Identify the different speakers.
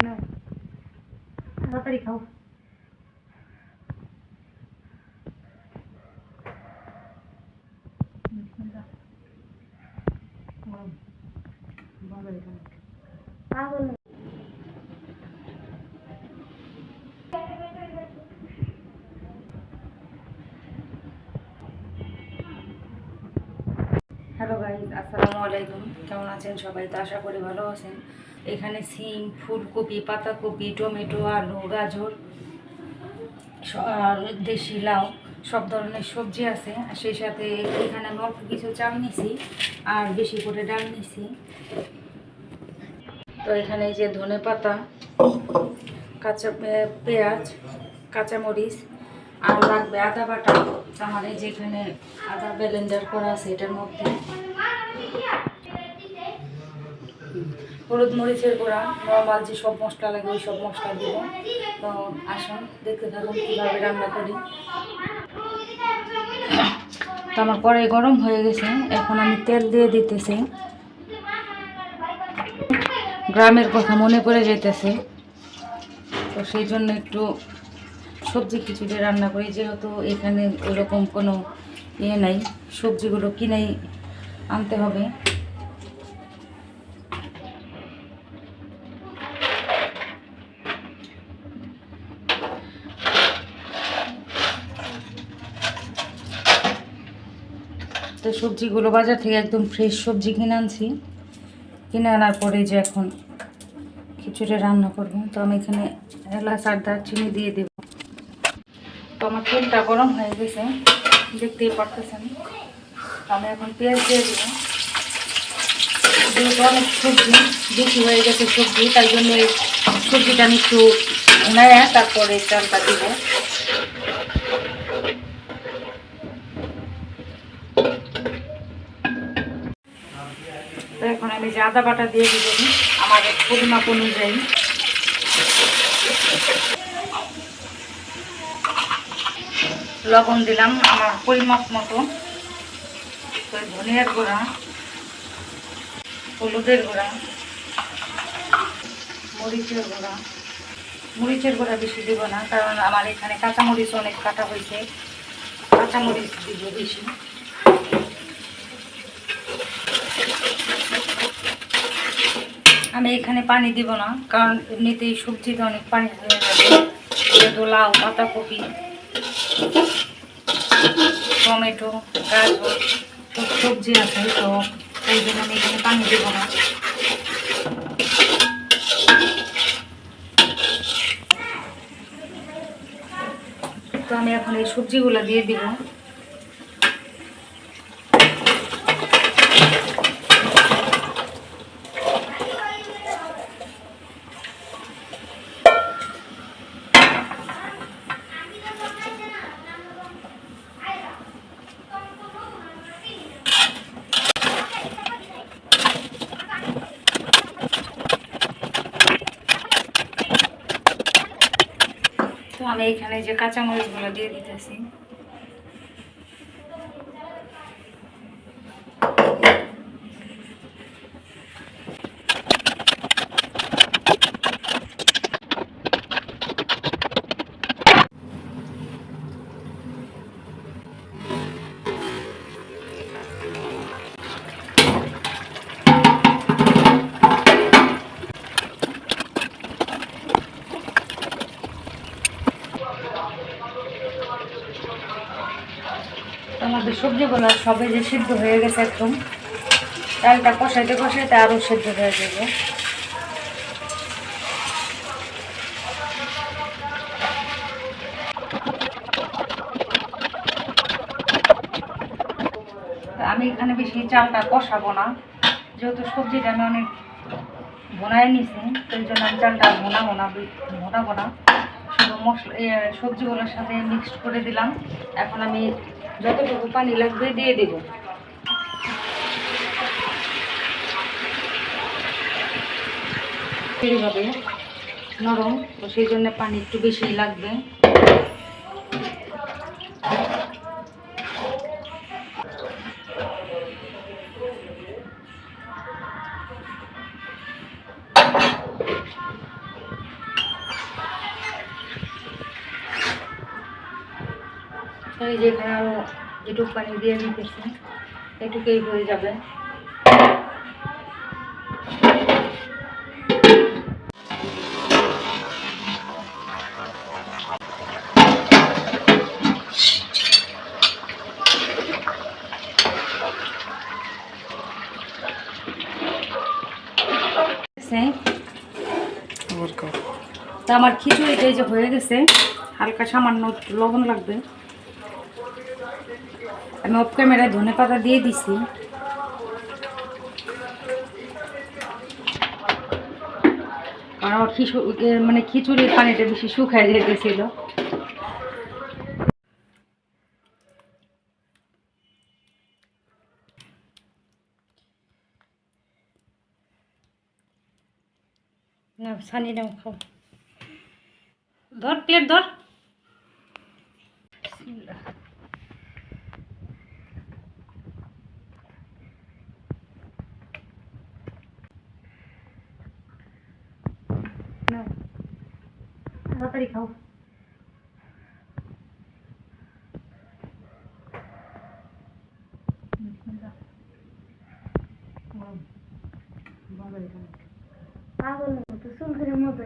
Speaker 1: না তাড়াতাড়ি খাও। হ্যালো গাইস, আসসালামু আলাইকুম। কেমন আছেন সবাই? তো আশা করি ভালো আছেন। এখানে সিম, ফুলকপি, পাতাকপি, টমেটো, আলু, গাজর আর দেশি লাউ সব ধরনের সবজি আছে। আর সেই সাথে এখানে আমি অল্প কিছু চাল নিছি আর বেশি করে ডাল নিছি। তো এখানে এই যে ধনে পাতা, কাঁচা পেঁয়াজ, কাঁচামরিচ আর লাগবে আদা বাটা। আমার এই যে এখানে আদা ব্লেন্ডার করা আছে, এটার মধ্যে হলুদ মরিচের গুঁড়া, নর্মাল যে সব মশলা লাগে ওই সব মশলা দিব। তো আসুন দেখতে থাকুন কীভাবে রান্না করি। তো আমার কড়াই গরম হয়ে গেছে, এখন আমি তেল দিয়ে দিতেছি। গ্রামের কথা মনে পড়ে যেতেছে, তো সেই জন্য একটু সবজি খিচুড়ি রান্না করি, যেহেতু এখানে ওইরকম কোনো ইয়ে নাই, সবজিগুলো কিনেই আনতে হবে। তো সবজিগুলো বাজার থেকে একদম ফ্রেশ সবজি কিনে আনছি। কিনে আনার পরে যে এখন খিচুড়ি রান্না করব। তো আমি এখানে এলাচ আর দারচিনি দিয়ে দেব। তো আমার তেলটা গরম হয়ে গেছে, দেখতেই পারতেছেন। তো আমি এখন পেঁয়াজ দিয়ে দেবো। যেহেতু অনেক সবজি বেশি হয়ে গেছে সবজি, তাই জন্য এই সবজিটা আমি একটু নেয় তারপরে চালটা দেবো। তো এখন আমি যে আদা বাটা দিয়ে দিব আমার পরিমাপ অনুযায়ী। লবণ দিলাম আমার পরিমাপ মতো। তো ধনিয়ার গুঁড়া, হলুদের গুঁড়া, মরিচের গুঁড়া বেশি দিব না, কারণ আমার এখানে কাঁচামরিচ অনেক কাটা হয়েছে, কাঁচামরিচ দিব বেশি। আমি এখানে পানি দিব না, কারণ এমনিতেই সবজিতে অনেক পানি হয়ে যাবে। যেহেতু লাউ, পাতাকপি, টমেটো, গাজর সব সবজি আছে, তো এই জন্য আমি এখানে পানি দেবো না। তো আমি এখন এই সবজিগুলো দিয়ে দিব। তো আমি এখানে যে কাঁচামরিচগুলো দিয়ে দিতেছি। আমাদের সবজিগুলো সবে যে সিদ্ধ হয়ে গেছে, একদম ডালটা কষাইতে কষাইতে আরও সিদ্ধ হয়ে যাবে। আমি এখানে বেশি চালটা কষাবো না, যেহেতু সবজিটা আমি অনেক ভোনায় নিছি, তো এই জন্য আমি চালটা ভোনাবো না। শুধু মশলা সবজিগুলোর সাথে মিক্সড করে দিলাম। এখন আমি যতটুকু পানি লাগবে দিয়ে দেব। এইভাবে নরম, তো সেই জন্য পানি একটু বেশি লাগবে। এই যে এখানে আরও যেটুকু পানি দিয়ে দিতেছি, এটুকুই হয়ে যাবে। তো আমার খিচুড়িটা এই যে হয়ে গেছে, হালকা সামান্য একটু লবণ লাগবে। আমি অফ ক্যামেরায় ধনেপাতা দিয়ে দিছি। কারণ আমার মানে খিচুড়ির পানিটা বেশি শুকায় যেতেছিল। সানি নাও, খাও, ধর প্লেট ধর। নাও, তাড়াতাড়ি খাও। পাগলের মতো চুল করে মতো